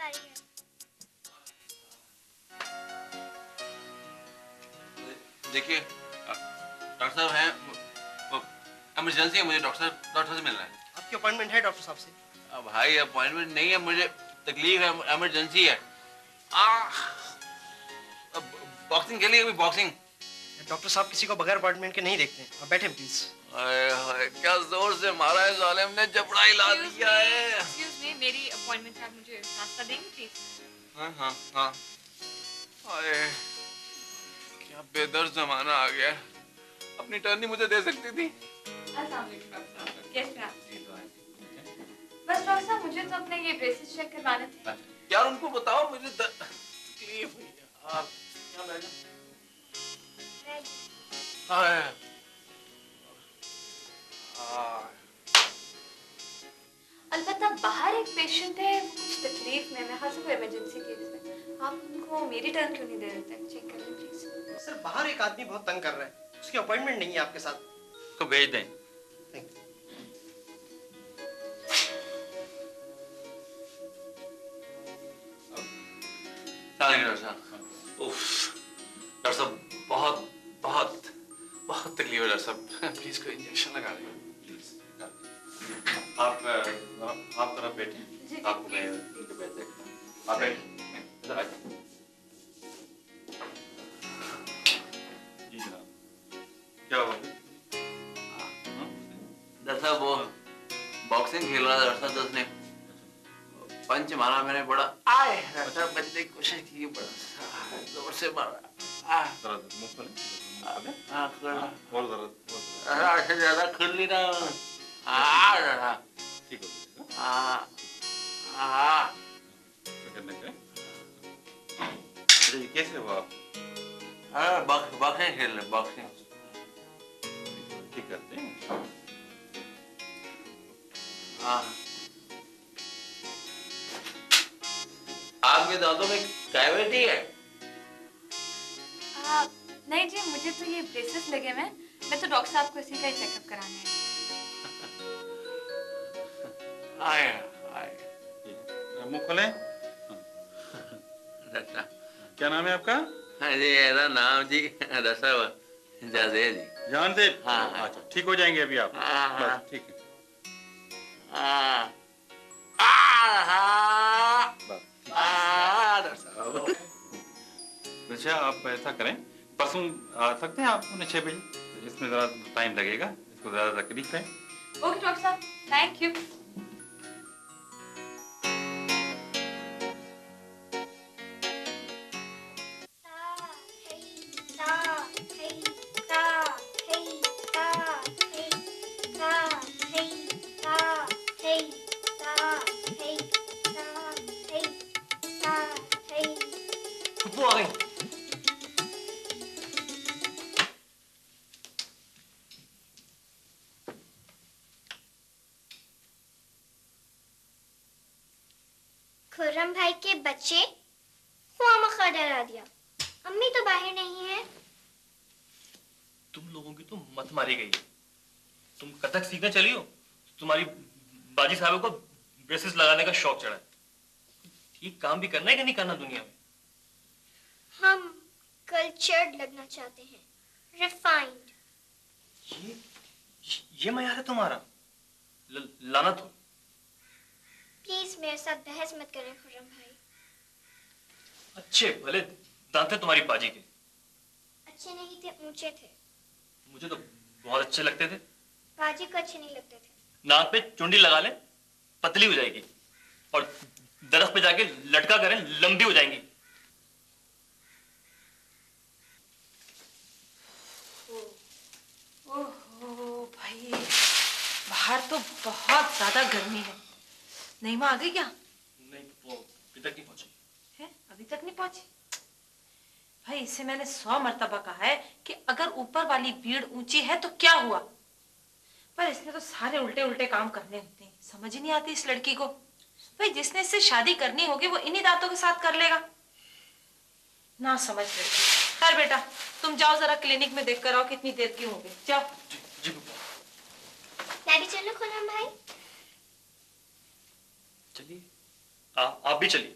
आ रही है। देखिए डॉक्टर साहब हैं, इमरजेंसी है, मुझे डॉक्टर से मिलना है। आपकी अपॉइंटमेंट है डॉक्टर साहब से? भाई अपॉइंटमेंट नहीं है, मुझे तकलीफ है, इमरजेंसी है। बॉक्सिंग खेलिए अभी, बॉक्सिंग। डॉक्टर साहब किसी को बगैर अपॉइंटमेंट के नहीं देखते। आप बैठे प्लीज। क्या जोर से मारा है जालिम ने, जबड़ा हिला दिया है। एक्सक्यूज मी, मेरी अपॉइंटमेंट है, आप मुझे रास्ता देंगे प्लीज? हाँ हाँ हाँ। क्या बेदर्द जमाना आ गया। अपनी टर्न ही मुझे दे सकती थी। अस्सलाम वालेकुम डॉक्टर साहब, कैसे हैं आप? बस डॉक्टर साहब, मुझे तो अपने ये ब्रेसेस चेक करवाने थे। यार उनको बताओ मुझे तकलीफ हुई है। आप यहाँ बैठ जाओ। अलबत्ता बाहर एक पेशेंट है, वो कुछ तकलीफ में, मैं हाजिर हूँ इमरजेंसी केस में। आप उनको मेरी टर्न क्यों नहीं दे देते? चेक कर लें प्लीज। सर बाहर एक आदमी बहुत तंग कर रहा है, उसकी अपॉइंटमेंट नहीं है आपके साथ। तो भेज दें। डॉक्टर साहब बहुत बहुत बहुत तकलीफ है डॉक्टर साहब, प्लीज कोई इंजेक्शन लगा दें प्लीज। आप तरफ बैठे, आपको मैं आप बैठे। जी जनाब, क्या हुआ? डॉक्टर साहब वो बॉक्सिंग खेल रहा था डॉक्टर साहब, उसने पंच मारा, मैंने बड़ा आए डॉक्टर साहब बचने की कोशिश की, बड़ा जोर से मारा। दर्द मुंह खोलें, और दर्द ऐसे ज्यादा खुल नहीं रहा। ठीक हो जाएगा। करने का ये कैसे हुआ आप? बॉक्सिंग खेल रहे, बॉक्सिंग ठीक करते हैं। आपके दांतों में कैविटी है? नहीं जी, मुझे तो ये ब्रेसेस लगे हुए हैं, मैं तो डॉक्टर साहब को इसी का ही चेकअप कराने है। मुंह खोलें। क्या नाम है आपका? जी मेरा नाम जी डॉक्टर साहब जावेद जी। जान से? हाँ। अच्छा ठीक हो जाएंगे अभी आप। हाँ। बस ठीक है। डॉक्टर साहब अच्छा आप ऐसा करें, परसों आ सकते हैं आप 6 बजे? इसमें ज़रा टाइम लगेगा, इसको ज़्यादा तकलीफ है। ओके डॉक्टर साहब, थैंक यू। वो आ गई। खुर्रम भाई के बच्चे खामखा डरा दिया। अम्मी तो बाहर नहीं है। तुम लोगों की तो मत मारी गई है। तुम कथक सीखने चली हो, तुम्हारी बाजी साहब को ब्रेसेस लगाने का शौक चढ़ा है। ठीक काम भी करना है कि नहीं करना दुनिया में? हम कल्चर्ड लगना चाहते हैं, रिफाइंड। ये मयार है तुम्हारा? लानत हो। प्लीज मेरे साथ बहस मत करें खुर्रम भाई। अच्छे भले दांत थे तुम्हारी बाजी के। अच्छे नहीं थे, ऊंचे थे। मुझे तो बहुत अच्छे लगते थे। बाजी को अच्छे नहीं लगते थे। नाक पे चुंडी लगा ले, पतली हो जाएगी, और दरख्त पे जाके लटका करें, लंबी हो जाएंगी। ओहो भाई, बाहर तो बहुत ज्यादा गर्मी है। नईमा आ गई क्या? नहीं, वो अभी तक नहीं पहुंची है? अभी तक नहीं पहुंची? भाई इससे मैंने 100 मर्तबा कहा है कि अगर ऊपर वाली भीड़ ऊंची है तो क्या हुआ, पर इसने तो सारे उल्टे उल्टे काम करने होते हैं। समझ ही नहीं आती इस लड़की को। भाई जिसने इससे शादी करनी होगी वो इन्हीं दांतों के साथ कर लेगा ना। समझ लड़की। खैर बेटा, तुम जाओ जरा क्लिनिक में देख कर आओ कितनी देर की हो गई। जाओ। जी मैं भी चलूं खुर्रम भाई? चलिए, आप भी चलिए।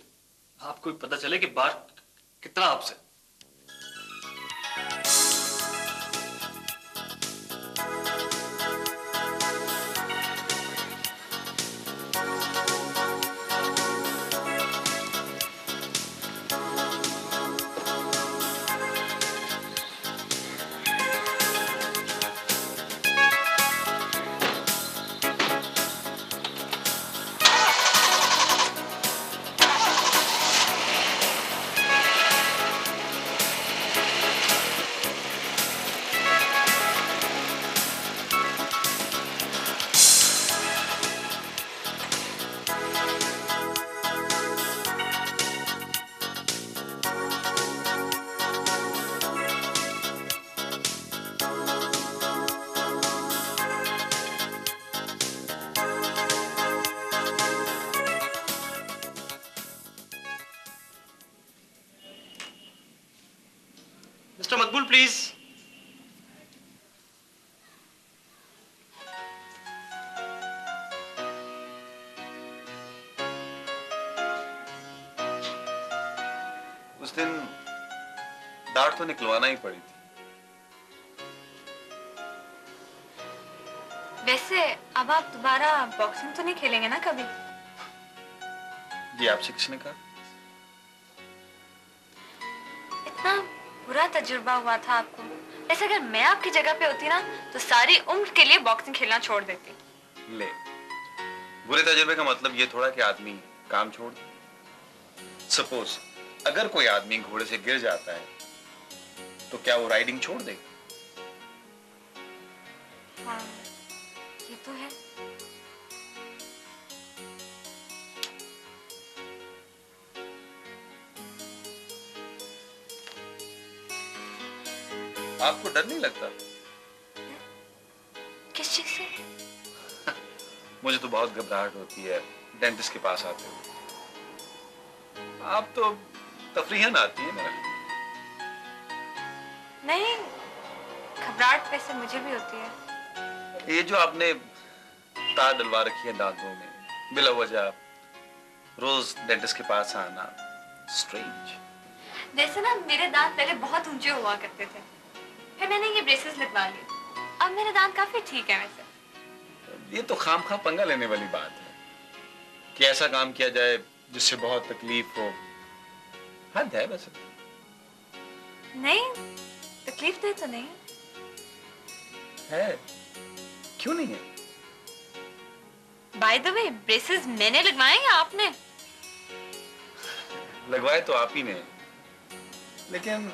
आपको भी पता चले कि बाहर कितना आपसे। Mister Maqbool please. उस दिन दाढ़ तो निकलवाना ही पड़ी थी। वैसे अब आप दोबारा बॉक्सिंग तो नहीं खेलेंगे ना कभी? जी आपसे किसने कहा? इतना बुरा तजुर्बा हुआ था आपको। ऐसे अगर मैं आपकी जगह पे होती ना तो सारी उम्र के लिए बॉक्सिंग खेलना छोड़ देती। ले, बुरे तजुर्बे का मतलब ये थोड़ा कि आदमी काम छोड़ दे। सपोज अगर कोई आदमी घोड़े से गिर जाता है तो क्या वो राइडिंग छोड़ दे? हाँ, ये तो है। आपको डर नहीं लगता? किस चीज से? मुझे तो बहुत घबराहट होती है डेंटिस्ट के पास आते हुए। आप तो तफरीहन आती है मेरा। नहीं, घबराहट वैसे मुझे भी होती है। ये जो आपने तार डलवा रखी है दांतों में बिला वजह, रोज डेंटिस्ट के पास आना, स्ट्रेंज। जैसे ना मेरे दांत पहले बहुत ऊंचे हुआ करते थे, फिर मैंने ये ब्रेसेस लगवा लिए। अब मेरे दांत काफी ठीक है वैसे। ये तो खामखा पंगा लेने वाली बात है कि ऐसा काम किया जाए जिससे बहुत तकलीफ हो। हद है वैसे। नहीं, तकलीफ दे तो नहीं है। क्यों नहीं है? बाय द वे, ब्रेसेस मैंने लगवाए या आपने? लगवाए तो आप ही ने, लेकिन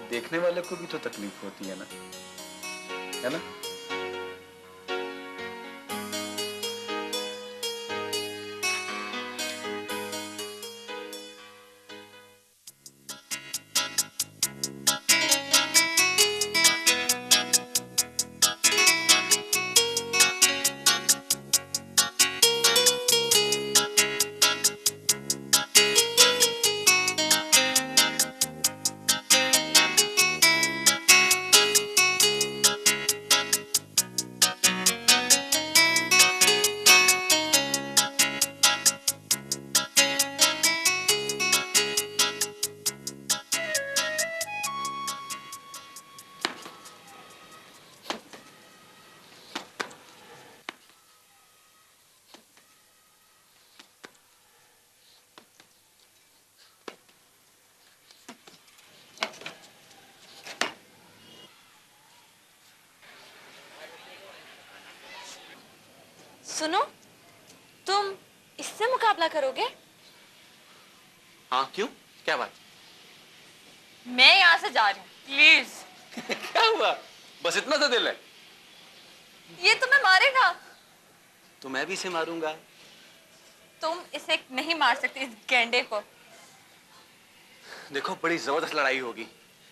देखने वाले को भी तो तकलीफ होती है ना, है ना? सुनो, तुम इससे मुकाबला करोगे? हाँ, क्यों? क्या बात? मैं यहाँ से जा रही हूँ, प्लीज। क्या हुआ? बस इतना सा दिल है? ये तुम्हें मारेगा। तो मैं भी इसे मारूंगा। तुम इसे नहीं मार सकते, इस गेंडे को। देखो, बड़ी जबरदस्त लड़ाई होगी।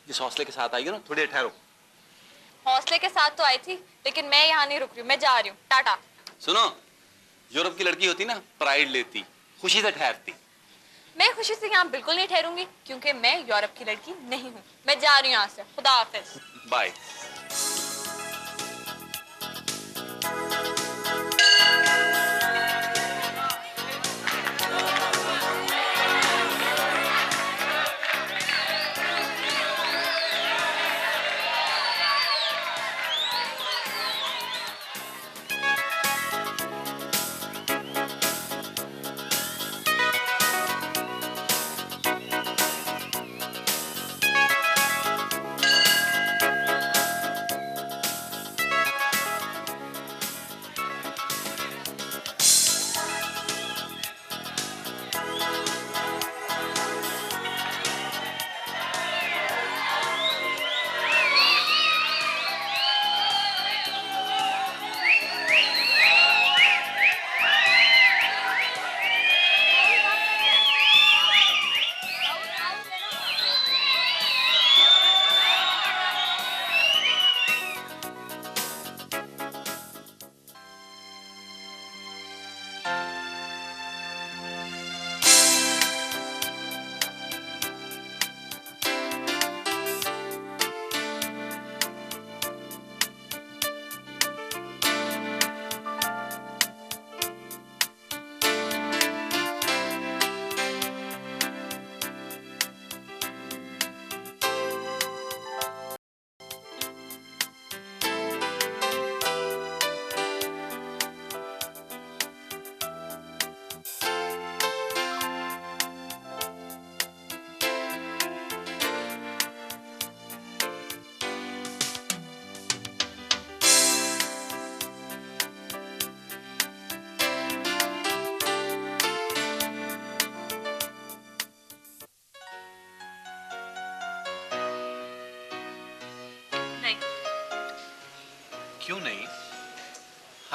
जिस हौसले के साथ आई हो ना, थोड़ी देर ठहरो। हौसले के साथ तो आई थी, लेकिन मैं यहाँ नहीं रुक रही हूँ, मैं जा रही हूँ। टाटा। सुनो, यूरोप की लड़की होती ना, प्राइड लेती, खुशी से ठहरती। मैं खुशी से यहाँ बिल्कुल नहीं ठहरूंगी, क्योंकि मैं यूरोप की लड़की नहीं हूँ। मैं जा रही हूँ यहाँ से। खुदा हाफिज। बाय।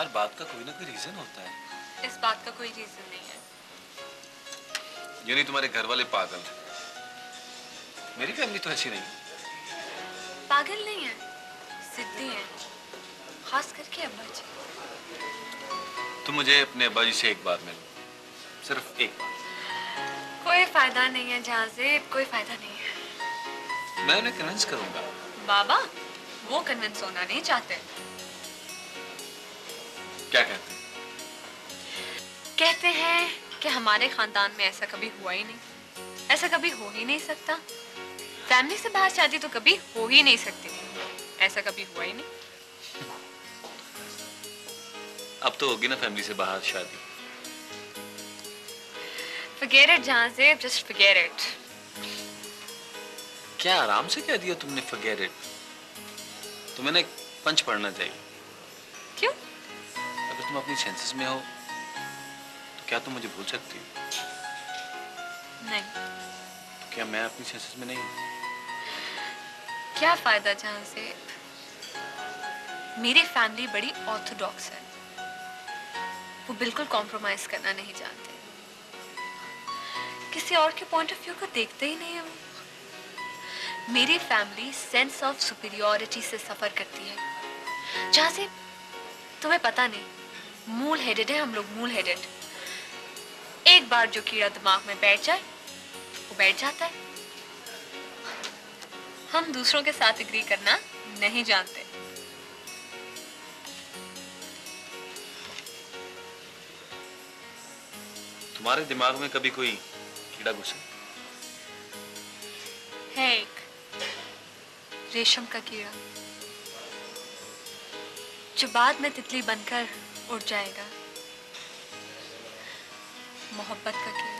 हर बात का कोई ना कोई रीजन होता है। इस बात का कोई रीजन नहीं है। यानी तुम्हारे घर वाले पागल हैं। मेरी फैमिली तो ऐसी नहीं। पागल नहीं है, जिद्दी है, खास करके अब्बा जी। तुम मुझे अपने अब्बा जी से एक बार मिलो, सिर्फ एक बार। कोई फायदा नहीं है जहाज़ेब, कोई फायदा नहीं है। मैं उन्हें कन्विंस करूंगा। बाबा वो कन्विंस होना नहीं चाहते। क्या कहते हैं? कहते हैं कि हमारे खानदान में ऐसा कभी हुआ ही नहीं, ऐसा कभी हो ही नहीं सकता। फैमिली से बाहर शादी तो कभी हो ही नहीं सकती, ऐसा कभी हुआ ही नहीं। अब तो होगी ना फैमिली से बाहर शादी। Forget it जहाज़ेब, just forget it। क्या आराम से कह दिया तुमने forget it? तुम्हें ना एक पंच पढ़ना चाहिए। क्यों? अगर तुम अपनी सेंसेस में हो तो क्या तुम मुझे भूल सकती हो? नहीं। तो क्या मैं अपनी सेंसेस में नहीं हूँ? क्या फायदा जहाज़ेब, मेरी फैमिली बड़ी ऑर्थोडॉक्स है, वो बिल्कुल कॉम्प्रोमाइज करना नहीं जानते, किसी और के पॉइंट ऑफ व्यू को देखते ही नहीं है वो। मेरी फैमिली सेंस ऑफ सुपीरियॉरिटी से सफर करती है। जहाज़ेब तुम्हें पता नहीं, मूल हेडेड है हम लोग, मूल हेडेड। एक बार जो कीड़ा दिमाग में बैठ जाए वो बैठ जाता है। हम दूसरों के साथ एग्री करना नहीं जानते। तुम्हारे दिमाग में कभी कोई कीड़ा घुसे? है एक रेशम का कीड़ा, जो बाद में तितली बनकर उड़ जाएगा। मोहब्बत का कीड़ा।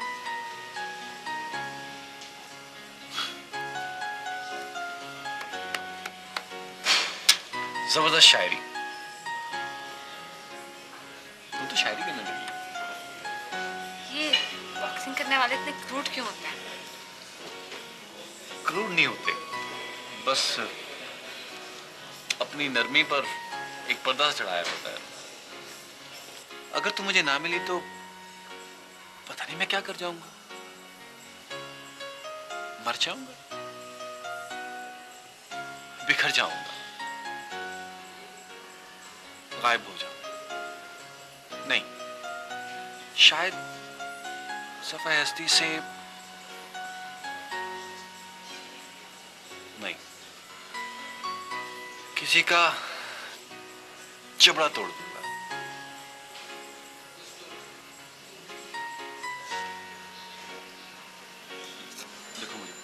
जबरदस्त शायरी। तुम तो शायरी करने लगी। ये बॉक्सिंग करने वाले इतने क्रूड क्यों होते हैं? क्रूड नहीं होते, बस अपनी नरमी पर एक पर्दा चढ़ाया होता है। अगर तुम मुझे ना मिली तो पता नहीं मैं क्या कर जाऊंगा। मर जाऊंगा, बिखर जाऊंगा, गायब हो जाऊंगा। नहीं, शायद सफाई हस्ती से नहीं, किसी का जबड़ा तोड़ दूंगा। देखो मुझे।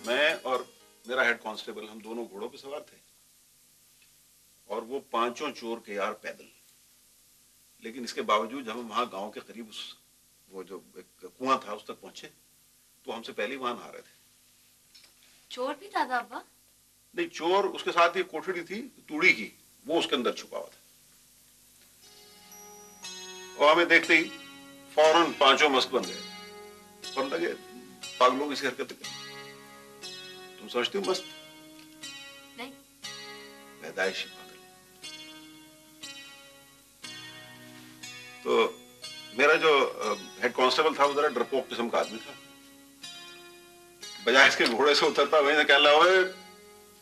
मैं और मेरा हेड कांस्टेबल, हम दोनों घोड़ों पे सवार थे और वो पांचों चोर के यार पैदल। लेकिन इसके बावजूद जब हम वहां गांव के करीब वो जो एक कुआं था उस तक पहुंचे तो हमसे पहले वहां नहा रहे थे। चोर भी था अब्बा? नहीं, चोर उसके साथ ही कोठड़ी थी तूड़ी की, वो उसके अंदर छुपा हुआ था। और हमें देखते ही फौरन पांचों मस्त बन गए और लगे पागलों की सी हरकतें करने। तुम समझती हो मस्त? नहीं। पैदाइशी पागल। तो मेरा जो हेड कांस्टेबल था वो जरा डरपोक किस्म का आदमी था। बजाय इसके घोड़े से उतरता वहीं से कहने लगा,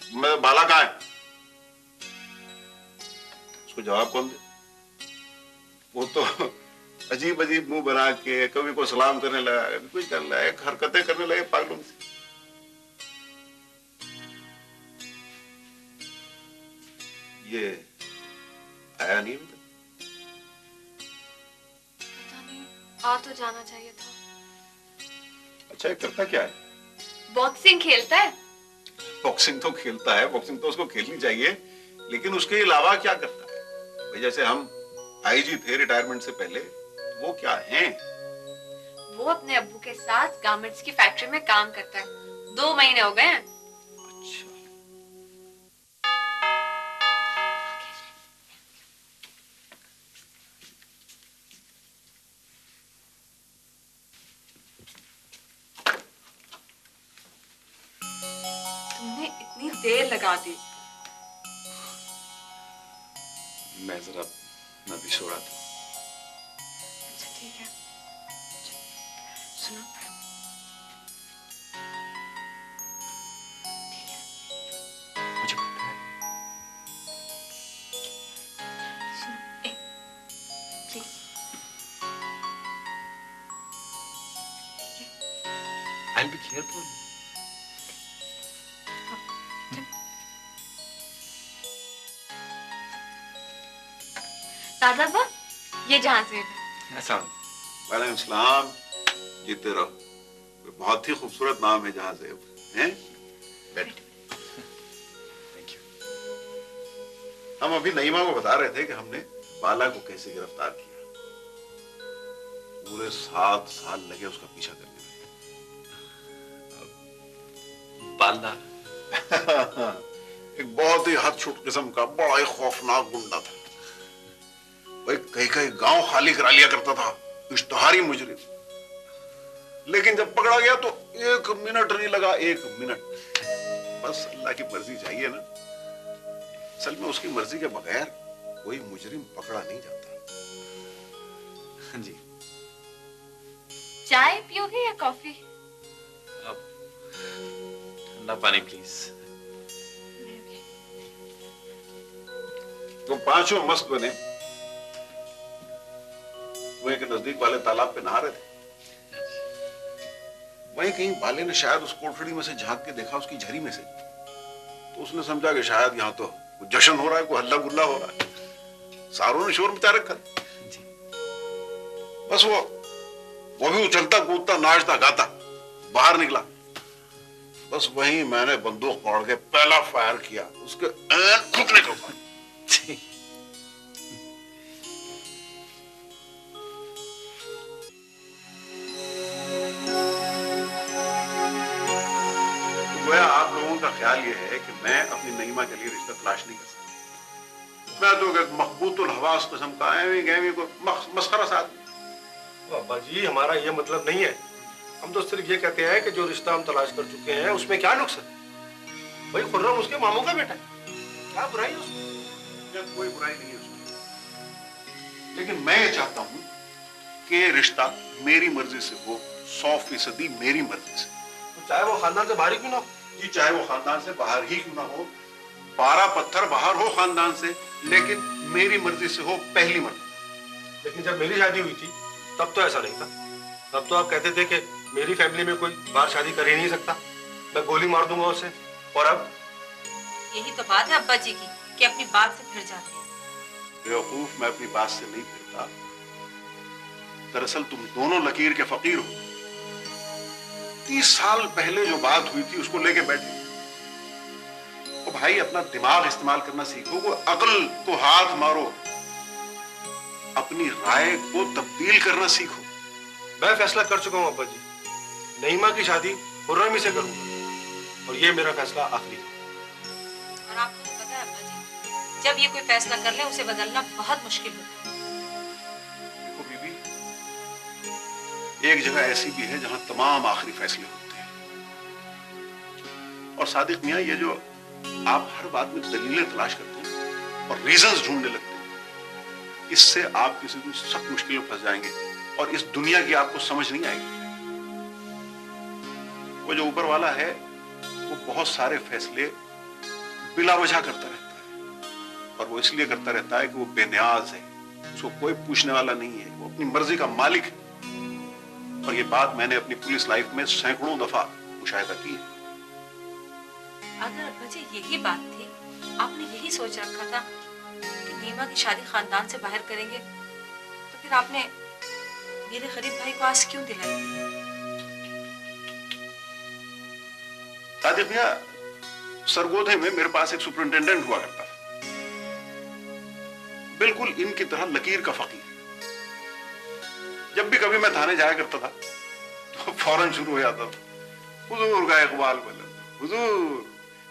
मैं बाला कहाँ है? उसको जवाब कौन दे? वो तो अजीब अजीब मुंह बना के कभी को सलाम करने लगा, कभी कुछ करने लगा, एक हरकतें करने लगे पागलों से। ये आया नहीं अभी तक। पता नहीं, आ तो जाना चाहिए था। अच्छा, ये करता क्या है? बॉक्सिंग खेलता है। बॉक्सिंग तो खेलता है, बॉक्सिंग तो उसको खेलनी चाहिए, लेकिन उसके अलावा क्या करता है? भाई जैसे हम आईजी थे रिटायरमेंट से पहले, वो क्या हैं? वो अपने अब्बू के साथ गारमेंट्स की फैक्ट्री में काम करता है। 2 महीने हो गए हैं। अच्छा, देर लगा दी। मैं जरा भी सो रहा था। अच्छा ठीक है, सुनो, मुझे पता है। सुनो, प्लीज। I'll be careful. दादा बा, ये जहाँ से है। ऐसा वालेकुम सलाम, जीते रहो। बहुत ही खूबसूरत नाम है जहाज़ेब, हैं? बैठो। Thank you. हम अभी नईमा को बता रहे थे कि हमने बाला को कैसे गिरफ्तार किया। पूरे 7 साल लगे उसका पीछा करने में। बाला एक बहुत ही हदछुट किस्म का बड़ा ही खौफनाक गुंडा था। भाई कई गांव खाली करा लिया करता था, इश्तहारी मुजरिम। लेकिन जब पकड़ा गया तो 1 मिनट नहीं लगा, 1 मिनट। बस अल्लाह की मर्जी चाहिए ना। असल में उसकी मर्जी के बगैर कोई मुजरिम पकड़ा नहीं जाता। हाँ जी। चाय पियोगे या कॉफी? अब ठंडा पानी प्लीज। तो पांचों मस्त बने वहीं के नजदीक वाले तालाब पे नहा रहे थे। वहीं कहीं बाले ने शायद उस कोठड़ी में से झांक के देखा, उसकी झरी में से। तो उसने समझा कि शायद यहाँ तो कुछ जश्न हो रहा है, कोई हल्ला गुल्ला हो रहा है। सारों ने शोर मचा रखा। बस वो भी उछलता कूदता नाचता गाता बाहर निकला। बस वहीं मैंने बंदूक पकड़ के पहला फायर किया, उसके ऐन घुटने के ऊपर। गोया आप लोगों का ख्याल यह है कि मैं अपनी नईमा के लिए रिश्ता तलाश नहीं कर सकता। मैं तो एक मखबूतुल हवास किस्म का गैवी को मस्खरा साथ। अब्बा जी, हमारा ये मतलब नहीं है। हम तो सिर्फ ये कहते हैं कि जो रिश्ता हम तलाश कर चुके हैं उसमें क्या नुक्स है। भाई खुर्रम उसके मामू का बेटा है, क्या बुराई है उसमें? कोई बुराई नहीं है उसमें। लेकिन मैं ये चाहता हूं कि रिश्ता मेरी मर्जी से हो, 100% मेरी मर्जी से। तो चाहे वो खानदान से बाहर ही क्यों ना हो। जी, चाहे वो खानदान से बाहर ही क्यों ना हो, 12 पत्थर बाहर हो खानदान से, लेकिन मेरी मर्जी से हो, पहली मर्जी। लेकिन जब मेरी शादी हुई थी तब तो ऐसा नहीं था। तब तो आप कहते थे कि मेरी फैमिली में कोई बाहर शादी कर ही नहीं सकता, मैं गोली मार दूंगा उसे। और अब यही तो बात है अब्बा जी की कि अपनी बात से फिर जाते हैं। बेवकूफ, मैं अपनी बात से नहीं फिरता। दरअसल तुम दोनों लकीर के फकीर हो। 30 साल पहले जो बात हुई थी उसको लेके बैठे। तो भाई अपना दिमाग इस्तेमाल करना सीखो, वो अक्ल को हाथ मारो, अपनी राय को तब्दील करना सीखो। मैं फैसला कर चुका हूं अब्बा जी, नईमा की शादी खुर्रम ही से करूंगा और ये मेरा फैसला आखिरी है। और आपको तो पता है अब्बा जी, जब ये कोई फैसला कर ले उसे बदलना बहुत मुश्किल होता है। देखो बीबी, एक जगह ऐसी भी है जहां तमाम आखिरी फैसले होते हैं। और सादिक मियां, ये जो आप हर बात में दलीलें तलाश करते हैं और रीजंस ढूंढने लगते हैं, इससे आप किसी दिन सख्त मुश्किल में फंस जाएंगे और इस दुनिया की आपको समझ नहीं आएगी। वो जो ऊपर वाला है वो बहुत सारे फैसले बिला वजह करता रहता है, और वो इसलिए करता रहता है कि वो बेनियाज है, उसको कोई पूछने वाला नहीं है, वो अपनी मर्जी का मालिक है। और ये बात मैंने अपनी पुलिस लाइफ में सैकड़ों दफा मुशाहिदा की है। अगर अब्बा जी यही बात थी, आपने यही सोच रखा था कि नीमा की शादी खानदान से बाहर करेंगे, तो फिर आपने मेरे गरीब भाई को आस क्यों दिलाई? सादिक भैया, सरगोधे में मेरे पास एक सुपरिंटेंडेंट हुआ करता था, बिल्कुल इनकी तरह लकीर का फकीर। जब भी कभी मैं थाने जाया करता था तो फौरन शुरू हो जाता था, हुजूर का इकबाल बुलंद, हुजूर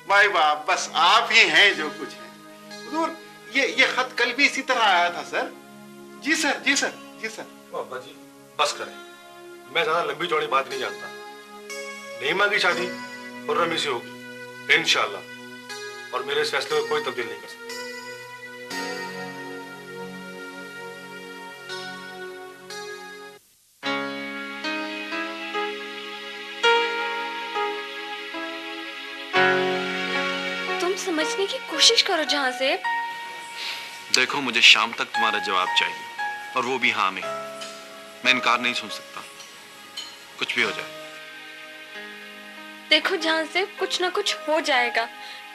माई बाप, बस आप ही हैं जो कुछ है। हुजूर, ये खत कल भी इसी तरह आया था सर। जी सर, जी सर, जी सर। अब्बा जी बस करें, मैं ज्यादा लंबी चौड़ी बात नहीं जानता। नईमा की शादी खुर्रम से होगी इंशाअल्लाह। और मेरे इस फैसले में कोई तब्दील नहीं कर सकता। तुम समझने की कोशिश करो जहां से। देखो, मुझे शाम तक तुम्हारा जवाब चाहिए, और वो भी हाँ में। मैं इनकार नहीं सुन सकता, कुछ भी हो जाए। देखो जहां से, कुछ ना कुछ हो जाएगा,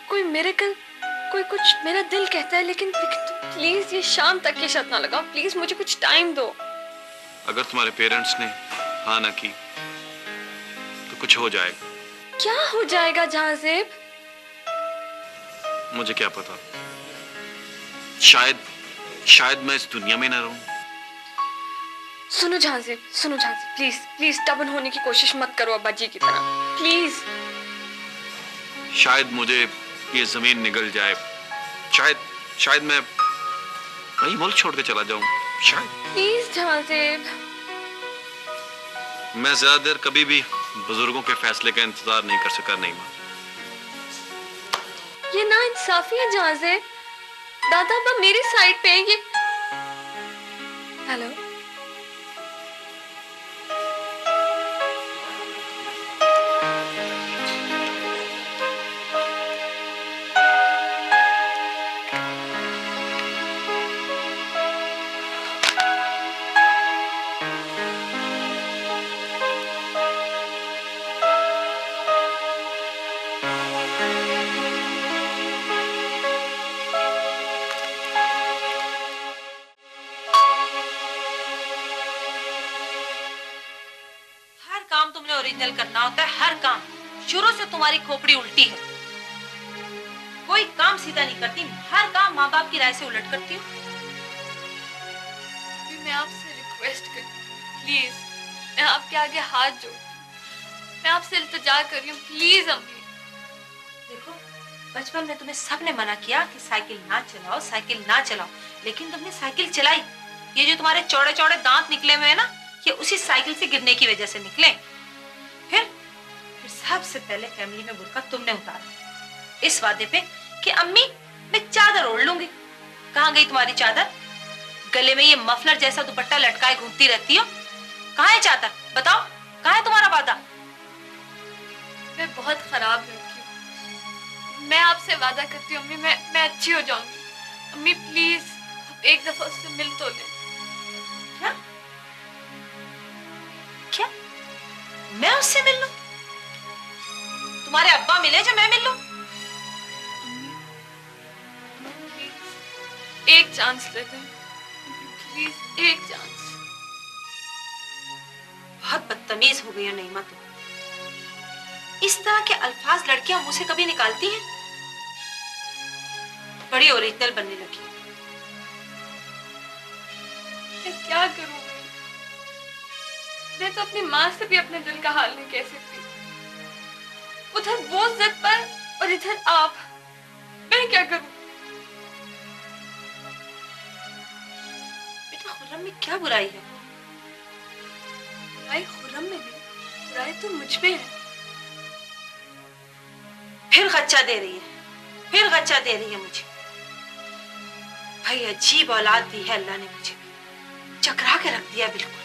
कोई मिरेकल, कोई कुछ, मेरा दिल कहता है, लेकिन तुम प्लीज ये शाम तक ये शर्त ना लगाओ, प्लीज मुझे कुछ टाइम दो। अगर तुम्हारे पेरेंट्स ने हाँ ना की तो कुछ हो जाएगा। क्या हो जाएगा जहां से? मुझे क्या पता, शायद मैं इस दुनिया में ना रहूं। सुनो जहां से, प्लीज प्लीज stubborn होने की कोशिश मत करो अब्बा जी की तरह, प्लीज। शायद मुझे ये जमीन निगल जाए, शायद मैं वही मुल्क छोड़ के चला जाऊं, शायद। प्लीज जहां से। मैं ज्यादा देर कभी भी बुजुर्गों के फैसले का इंतजार नहीं कर सका, नहीं मां। ये ना इंसाफी है जहां से। दादा अब्बा मेरी साइड पे है। ये हेलो, ओरिजिनल करना होता है, हर काम। शुरू से तुम्हारी खोपड़ी उल्टी है, कोई काम सीधा नहीं करती, हर काम माँ बाप की राय से उलट करती हूँ। मैं आपसे रिक्वेस्ट करती हूँ, प्लीज, मैं आपके आगे हाथ जोड़ती हूँ, मैं आपसे इल्तिजा कर रही हूँ, प्लीज अम्मी। देखो, बचपन में तुम्हें सबने मना किया कि साइकिल ना चलाओ, साइकिल ना चलाओ, लेकिन तुमने साइकिल चलाई। ये जो तुम्हारे चौड़े चौड़े दांत निकले हुए हैं ना, ये उसी साइकिल से गिरने की वजह से निकले। फिर सबसे पहले फैमिली में बुरका तुमने उतारा, इस वादे पे कि अम्मी मैं चादर ओढ़ लूंगी। कहाँ गई तुम्हारी चादर? गले में ये मफलर जैसा दुपट्टा लटकाए घूमती रहती हो, कहाँ है चादर? बताओ, कहाँ है तुम्हारा वादा? मैं बहुत खराब लड़की हूँ, मैं आपसे वादा करती हूँ अम्मी, मैं अच्छी हो जाऊंगी। अम्मी प्लीज, आप एक दफा उससे मिल तो ले। क्या? क्या? मैं उससे मिल लूं? तुम्हारे अब्बा मिले जो मैं मिल लूं? एक चांस दे दो प्लीज, एक चांस। बहुत बदतमीज हो गई हो नईमा तुम। इस तरह के अल्फाज लड़कियां मुंह से कभी निकालती हैं? बड़ी ओरिजिनल बनने लगी। मैं क्या करूं? मैं तो अपनी माँ से भी अपने दिल का हाल नहीं कह सकती। उधर वो जिद पर और इधर आप, मैं क्या करूं? बेटा, खुर्रम में क्या बुराई है? बुराई खुर्रम में नहीं, बुराई तो मुझ में है। फिर गच्चा दे रही है, फिर गच्चा दे रही है मुझे। भाई अजीब औलाद दी है अल्लाह ने मुझे, चकरा के रख दिया बिल्कुल।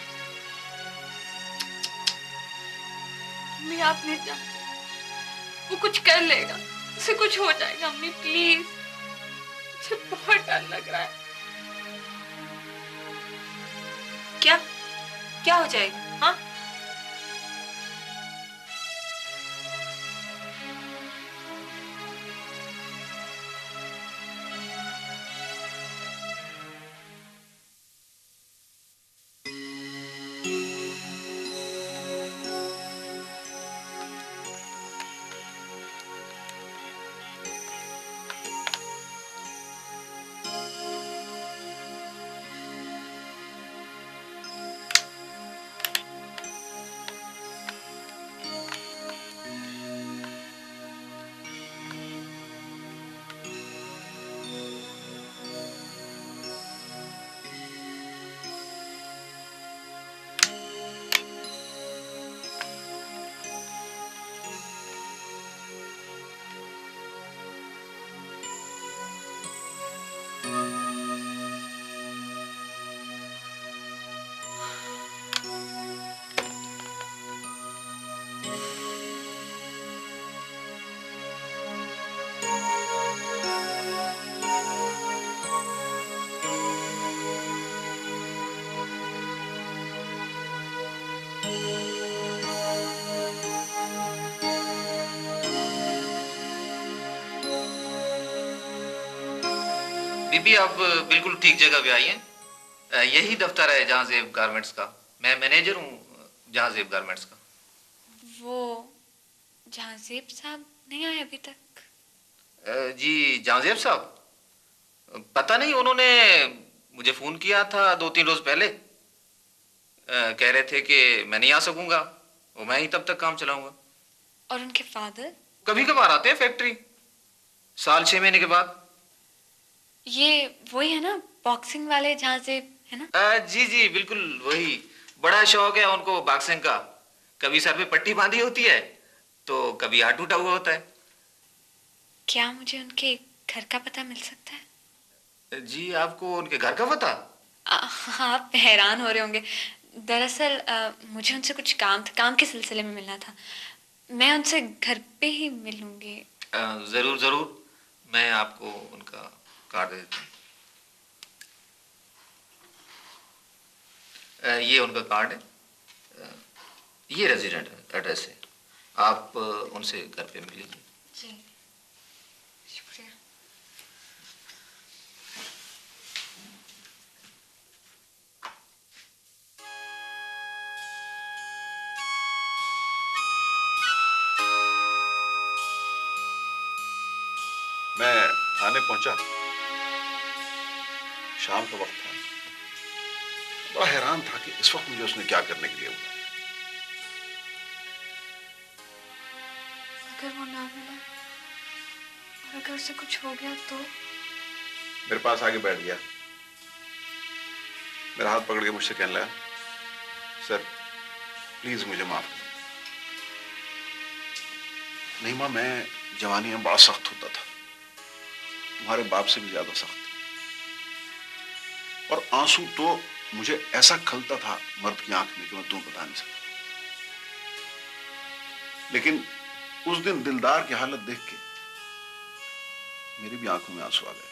अम्मी आप नहीं जानते, वो कुछ कर लेगा, उसे कुछ हो जाएगा। अम्मी प्लीज, मुझे बहुत डर लग रहा है। क्या क्या हो जाएगा? हाँ, बीबी आप बिल्कुल ठीक जगह पे आई हैं। यही दफ्तर है जहांजेब गारमेंट्स का। मैं मैनेजर हूँ जहांजेब गारमेंट्स का। वो जहांजेब साहब नहीं आए अभी तक? जी जहांजेब साहब पता नहीं, उन्होंने मुझे फोन किया था 2-3 रोज पहले। कह रहे थे कि मैं नहीं आ सकूंगा और मैं ही तब तक काम चलाऊंगा। और उनके फादर? कभी कभार आते हैं फैक्ट्री, साल 6 महीने के बाद। ये वही है ना बॉक्सिंग वाले जहांजेब, है ना? जी जी बिल्कुल वही। बड़ा शौक है उनको बॉक्सिंग का। कभी सर पे पट्टी बांधी होती है तो कभी हाथ टूटा हुआ होता है। क्या मुझे उनके घर का पता मिल सकता है? जी आपको उनके घर का पता? आप हैरान हो रहे होंगे। दरअसल मुझे उनसे कुछ काम था, काम के सिलसिले में मिलना था। मैं उनसे घर पे ही मिलूंगी। जरूर जरूर, मैं आपको उनका कार्ड दे देता हूँ। ये उनका कार्ड है, ये रेजिडेंट एड्रेस है। आप उनसे घर पे मिल लीजिए। जी शुक्रिया। मैं थाने पहुंचा, शाम का वक्त था। बड़ा हैरान था कि इस वक्त मुझे उसने क्या करने के लिए बुलाया। अगर वो ना मिला और अगर उसे कुछ हो गया तो? मेरे पास आके बैठ गया, मेरा हाथ पकड़ के मुझसे कहने लगा, सर प्लीज मुझे माफ कर। नहीं मां, मैं जवानी में बड़ा सख्त होता था, तुम्हारे बाप से भी ज्यादा सख्त। और आंसू तो मुझे ऐसा खलता था मर्द की आंख में कि मैं तुम्हें बता नहीं सकता। लेकिन उस दिन दिलदार की हालत देख के मेरी भी आंखों में आंसू आ गए।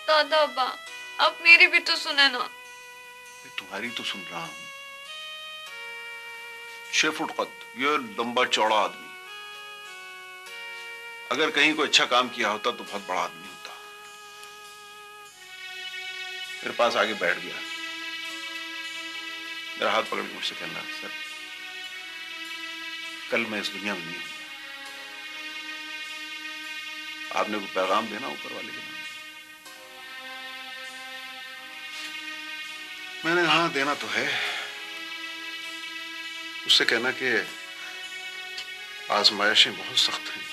दादा अब्बा आप मेरी भी तो सुने ना। मैं तुम्हारी तो सुन रहा हूं। 6 फुट कद, ये लंबा चौड़ा आदमी, अगर कहीं कोई अच्छा काम किया होता तो बहुत बड़ा आदमी होता। मेरे पास आगे बैठ गया, मेरा हाथ पकड़ के मुझसे कहना, सर कल मैं इस दुनिया में नहीं हूं। आपने कोई पैगाम देना ऊपर वाले के नाम? मैंने हाँ देना तो है। उससे कहना कि आजमाइशें बहुत सख्त हैं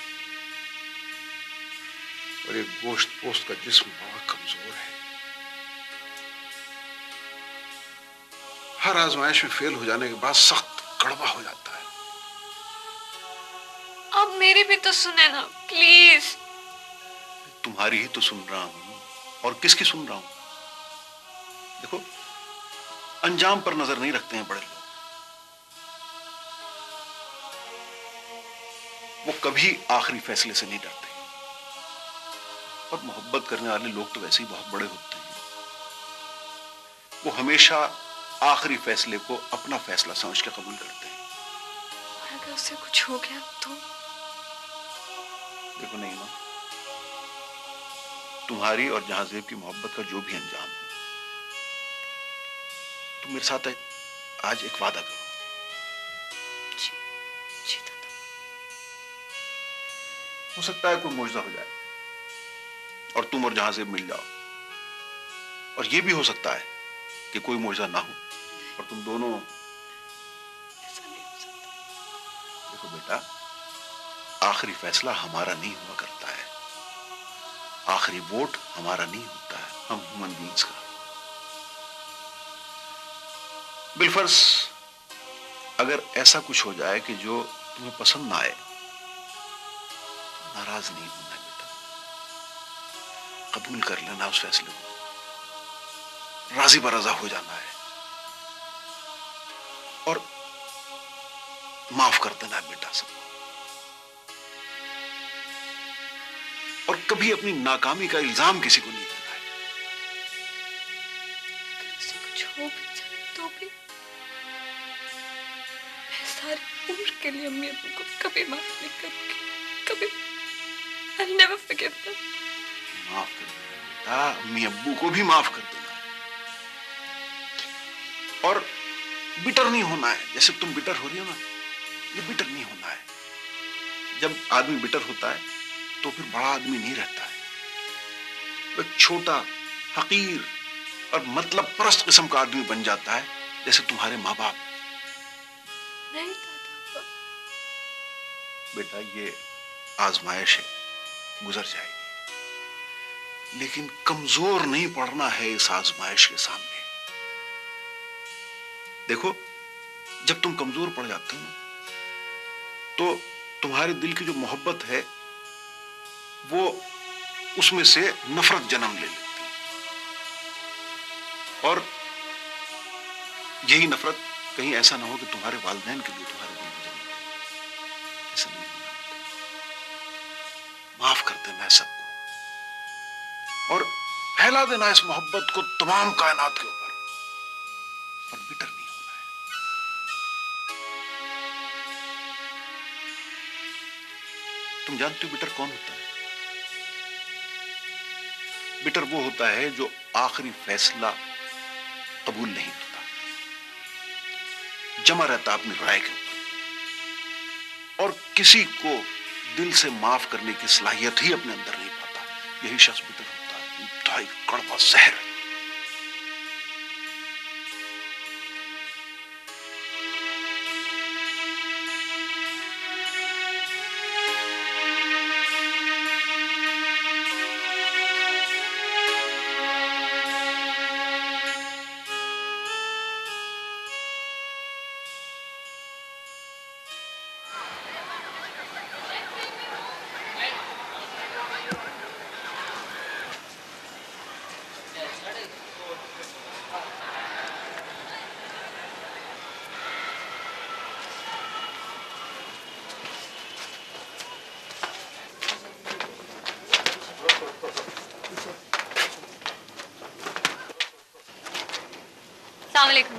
और एक गोश्त पोस्ट का जिस्म बहुत कमजोर है। हर आजमाइश में फेल हो जाने के बाद सख्त कड़वा हो जाता है। आप मेरी भी तो सुने ना प्लीज। तुम्हारी ही तो सुन रहा हूं, और किसकी सुन रहा हूं? देखो, अंजाम पर नजर नहीं रखते हैं बड़े लोग। वो कभी आखिरी फैसले से नहीं डरते, और मोहब्बत करने वाले लोग तो वैसे ही बहुत बड़े होते हैं। वो हमेशा आखिरी फैसले को अपना फैसला समझ के कबूल करते हैं। और अगर उसे कुछ हो गया तो? देखो नहीं मां, तुम्हारी और जहांजेब की मोहब्बत का जो भी अंजाम हो, तुम मेरे साथ आज एक वादा करो। जी जी दादा। हो सकता है कोई मुआवजा हो जाए और तुम और जहांजेब मिल जाओ, और यह भी हो सकता है कि कोई मुआवजा ना हो और तुम दोनों। ऐसा नहीं हो सकता। देखो बेटा, आखिरी फैसला हमारा नहीं हुआ करता है, आखिरी वोट हमारा नहीं होता है, हम ह्यूमन बींग्स का। बिलफर्ज अगर ऐसा कुछ हो जाए कि जो तुम्हें पसंद ना आए, तो नाराज नहीं होना है बेटा, कबूल कर लेना उस फैसले को, राजी बराजा हो जाना है और माफ कर देना है बेटा सबको। और कभी अपनी नाकामी का इल्जाम किसी को नहीं देना है। अगर उसे कुछ हो भी जाए तो भी मैं सारी उम्र के लिए अम्मी अब्बू को कभी माफ नहीं करूंगी, कभी। I'll never forgive them. माफ कर देना बेटा, अम्मी अब्बू को भी माफ कर देना है। और बिटर नहीं होना है, जैसे तुम बिटर हो रही हो ना, ये बिटर नहीं होना है। जब आदमी बिटर होता है तो फिर बड़ा आदमी नहीं रहता है, वो एक छोटा हकीर और मतलब परस्त किस्म का आदमी बन जाता है, जैसे तुम्हारे माँ बाप। नहीं दादा। बेटा ये आजमाइश है, गुजर जाएगी, लेकिन कमजोर नहीं पड़ना है इस आजमाइश के सामने। देखो, जब तुम कमजोर पड़ जाते हो तो तुम्हारे दिल की जो मोहब्बत है वो उसमें से नफरत जन्म ले लेती है, और यही नफरत कहीं ऐसा ना हो कि तुम्हारे वालिदैन के लिए तुम्हारे दिल में जन्म ले। ऐसा नहीं होना। माफ कर देना है सबको और फैला देना इस मोहब्बत को तमाम कायनात के ऊपर, और बिटर नहीं होना है। तुम जानते हो बिटर कौन होता है? बिटर वो होता है जो आखिरी फैसला कबूल नहीं करता, जमा रहता अपनी राय के ऊपर, और किसी को दिल से माफ करने की सलाहियत ही अपने अंदर नहीं पाता। यही शख्स बिटर होता है, इंतहाई कड़वा जहर।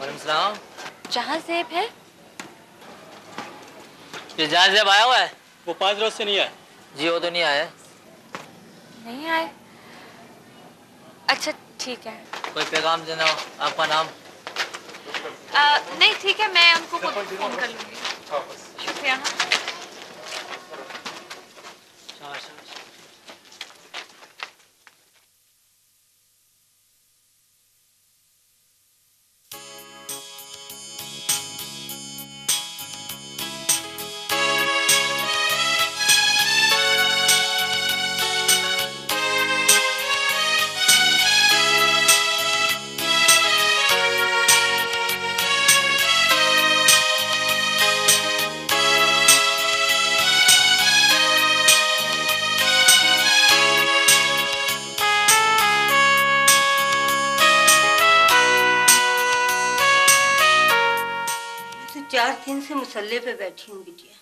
अस्सलाम। जहाँ सेब है? ये जहाँ सेब आया हुआ है वो 5 रोज से नहीं आया। जी वो तो नहीं आया। नहीं आए? अच्छा ठीक है। कोई पैगाम देना हो, आपका नाम? नहीं ठीक है, मैं उनको खुद फोन कर लूंगी। शुक्रिया। तो 4 दिन से मुसल्ले पे बैठी हूँ बिटिया,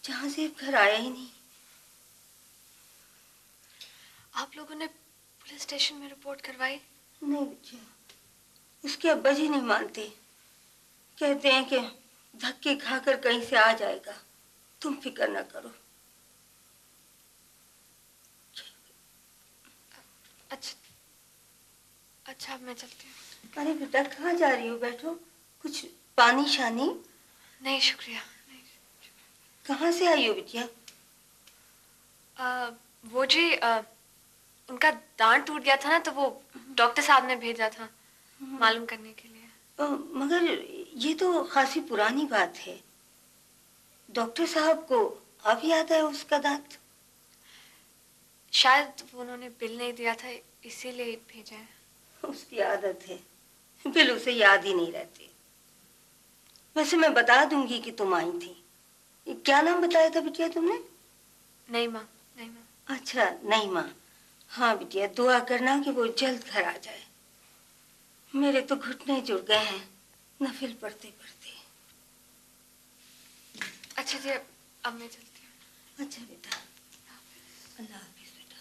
जहाँ से घर आया ही नहीं। आप लोगों ने पुलिस स्टेशन में रिपोर्ट करवाई? नहीं बिटिया, उसके अब्बा जी नहीं मानते, कहते हैं कि धक्के खाकर कहीं से आ जाएगा, तुम फिक्र ना करो। अच्छा अब मैं चलती हूँ। अरे बेटा कहाँ जा रही हो? बैठो, कुछ पानी शानी? नहीं शुक्रिया। कहाँ से आई हो बिटिया? वो जी उनका दांत टूट गया था ना, तो वो डॉक्टर साहब ने भेजा था मालूम करने के लिए। मगर ये तो खासी पुरानी बात है, डॉक्टर साहब को अब याद है उसका दांत? शायद वो उन्होंने बिल नहीं दिया था इसीलिए भेजा है। उसकी आदत है, बिल उसे याद ही नहीं रहते। वैसे मैं बता दूंगी कि तुम आई थी। क्या नाम बताया था बिटिया तुमने? नईमा। नईमा। अच्छा नईमा। हाँ बिटिया, दुआ करना कि वो जल्द घर आ जाए। मेरे तो घुटने जुड़ गए हैं नफिल पढ़ते पढ़ते। अच्छा जी अब मैं चलती हूँ। अच्छा बेटा, अल्लाह हाफिज बेटा।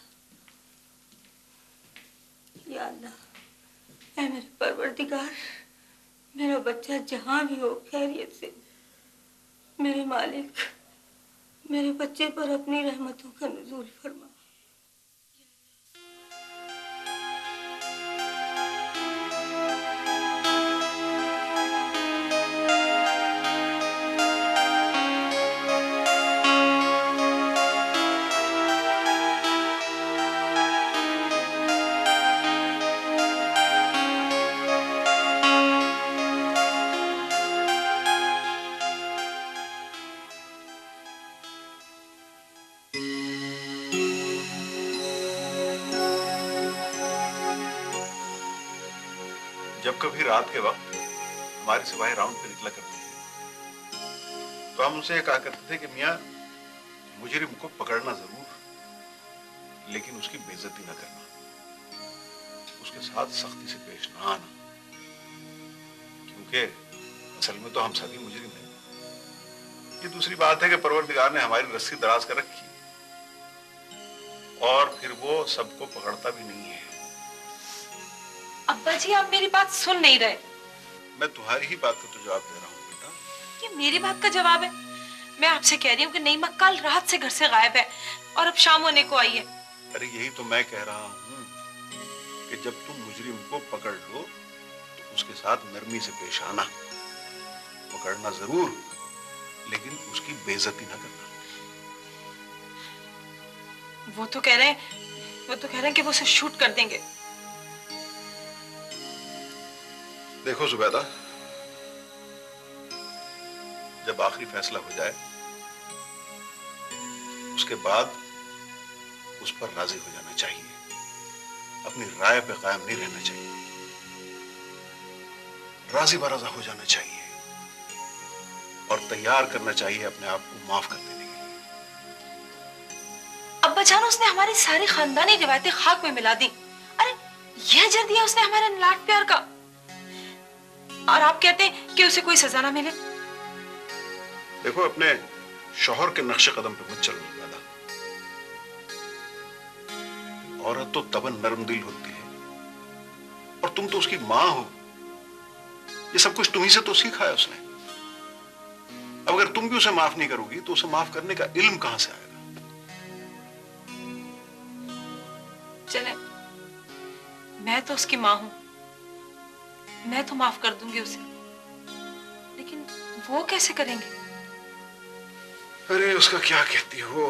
या अल्लाह, ऐ मेरे परवरदिगार, मेरा बच्चा जहाँ भी हो खैरियत से। मेरे मालिक, मेरे बच्चे पर अपनी रहमतों का नुज़ूल फरमा। रात के वक्त हमारे सिपाही राउंड पे निकला करते थे तो हम उनसे कहा करते थे कि मियाँ मुजरिम को पकड़ना जरूर, लेकिन उसकी बेइज्जती ना करना, उसके साथ सख्ती से पेश ना आना, क्योंकि असल में तो हम सभी मुजरिम हैं। ये दूसरी बात है कि परवरदिगार ने हमारी रस्सी दराज कर रखी और फिर वो सबको पकड़ता भी नहीं है। अब्बा जी आप मेरी बात सुन नहीं रहे। मैं तुम्हारी ही बात का तो जवाब दे रहा हूँ बेटा। ये मेरी बात का जवाब है? मैं आपसे कह रही हूँ कि नईमा कल रात से घर से गायब है और अब शाम होने को आई है। अरे यही तो मैं कह रहा हूँ कि जब तुम मुजरिम को पकड़ लो तो उसके साथ नरमी से पेश आना, पकड़ना जरूर लेकिन उसकी बेइज्जती ना करना। वो तो कह रहे हैं कि वो उसे शूट कर देंगे। देखो जुबैदा, जब आखिरी फैसला हो जाए उसके बाद उस पर राजी हो जाना चाहिए, अपनी राय पे कायम नहीं रहना चाहिए, राजी बराजा हो जाना चाहिए और तैयार करना चाहिए अपने आप को माफ कर देने के लिए। अब्बा जान उसने हमारी सारी खानदानी रिवायतें खाक में मिला दी। अरे यह जर दिया उसने हमारे लाड प्यार का, और आप कहते हैं कि उसे कोई सजा ना मिले। देखो अपने शौहर के नक्शे कदम पे मत चलो ज्यादा। औरत तो तबन नरम दिल होती है और तुम तो उसकी मां हो। ये सब कुछ तुम्ही से तो सीखा है उसने। अब अगर तुम भी उसे माफ नहीं करोगी तो उसे माफ करने का इल्म कहां से आएगा? चले, मैं तो उसकी मां हूं, मैं तो माफ कर दूंगी उसे, लेकिन वो कैसे करेंगे? अरे उसका क्या कहती हो,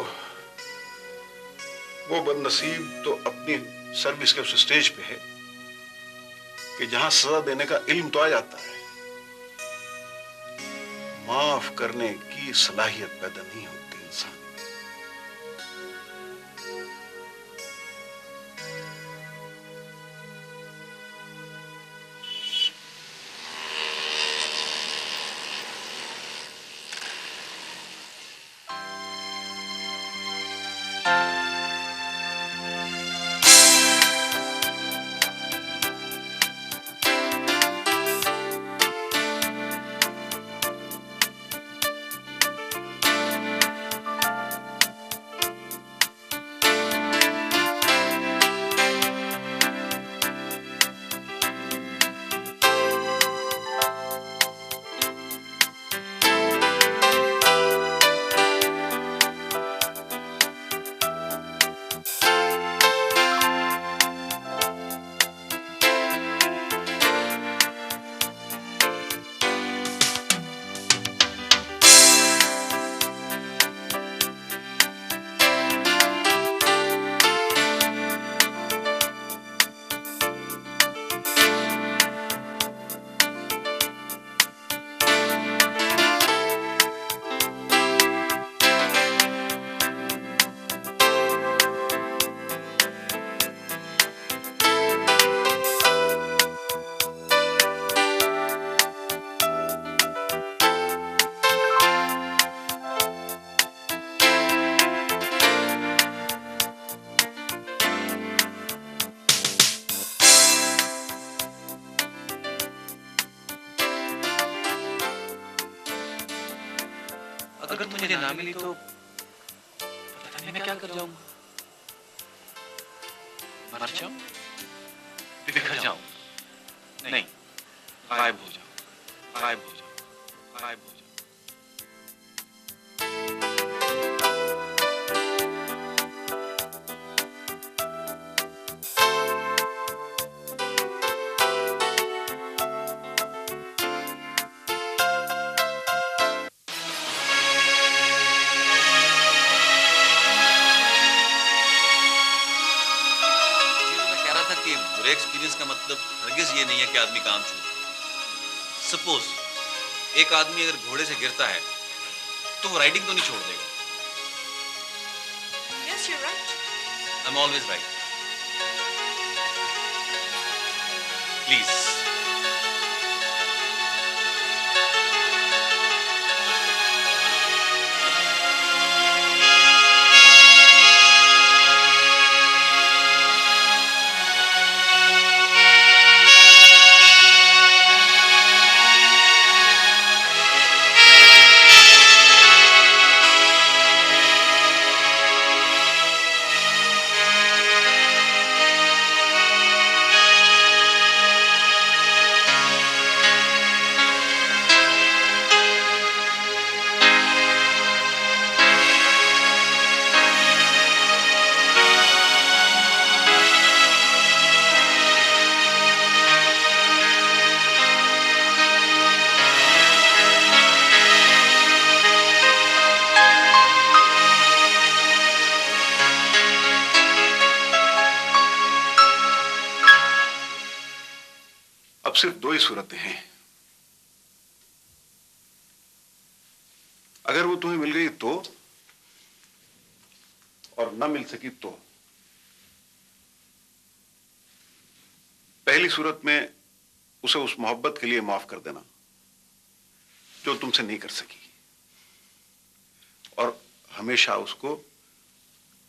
वो बदनसीब तो अपनी सर्विस के उस स्टेज पे है कि जहां सजा देने का इल्म तो आ जाता है, माफ करने की सलाहियत पैदा नहीं होती इंसान में। अगर मुझे ना मिली तो पता नहीं मैं क्या कर जाऊंगा। मर जाऊं, बिखर जाऊं, नहीं, गायब हो जाऊं, गायब हो जाऊं, गायब हो जाऊं। एक्सपीरियंस का मतलब हरगिज ये नहीं है कि आदमी काम छोड़े। सपोज एक आदमी अगर घोड़े से गिरता है तो वो राइडिंग तो नहीं छोड़ देगा। Yes, you're right. I'm always right. Please सिर्फ दो ही सूरतें हैं। अगर वो तुम्हें मिल गई तो, और न मिल सकी तो। पहली सूरत में उसे उस मोहब्बत के लिए माफ कर देना जो तुमसे नहीं कर सकी, और हमेशा उसको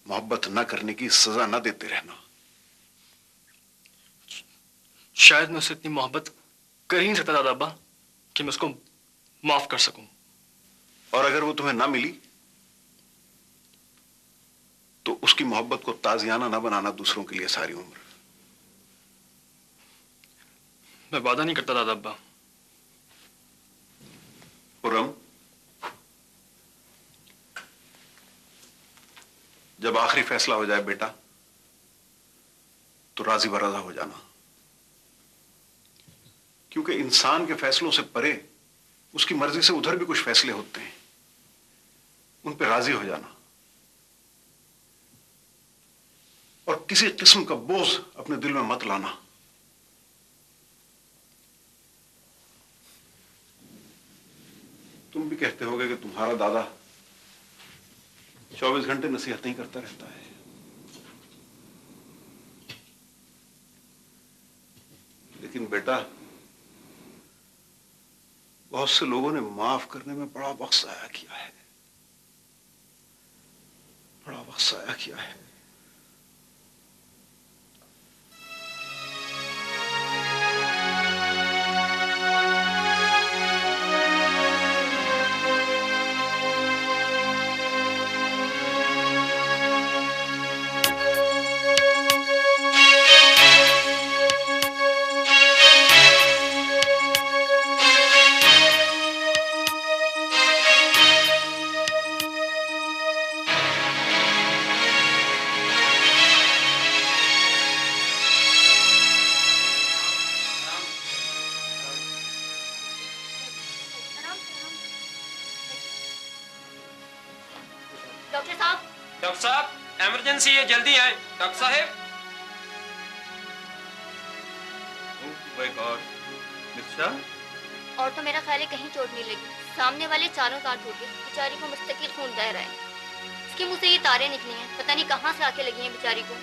मोहब्बत न करने की सजा न देते रहना। शायद मैं उससे इतनी मोहब्बत कर ही नहीं सकता दादा अब्बा कि मैं उसको माफ कर सकूं। और अगर वो तुम्हें ना मिली तो उसकी मोहब्बत को ताजियाना ना बनाना दूसरों के लिए सारी उम्र। मैं वादा नहीं करता दादा अब्बा। खुर्रम, जब आखिरी फैसला हो जाए बेटा तो राजी बराजा हो जाना, क्योंकि इंसान के फैसलों से परे उसकी मर्जी से उधर भी कुछ फैसले होते हैं, उन पर राजी हो जाना और किसी किस्म का बोझ अपने दिल में मत लाना। तुम भी कहते होगे कि तुम्हारा दादा 24 घंटे नसीहतें ही करता रहता है, लेकिन बेटा बहुत से लोगों ने माफ करने में बड़ा वक्त ज़ाया किया है, बड़ा वक्त ज़ाया किया है। डॉक्टर साहब, डॉक्टर साहब, इमरजेंसी है, जल्दी आए। डॉक्टर साहब। माय गॉड, मिर्चा। और तो मेरा ख्याल है कहीं चोट नहीं लगी। सामने वाले चारों तार टूटे, बेचारी को मुस्तकिल खून बह रहा है। इसके मुंह से ये तारें निकली हैं, पता नहीं कहाँ से आके लगी हैं बेचारी को।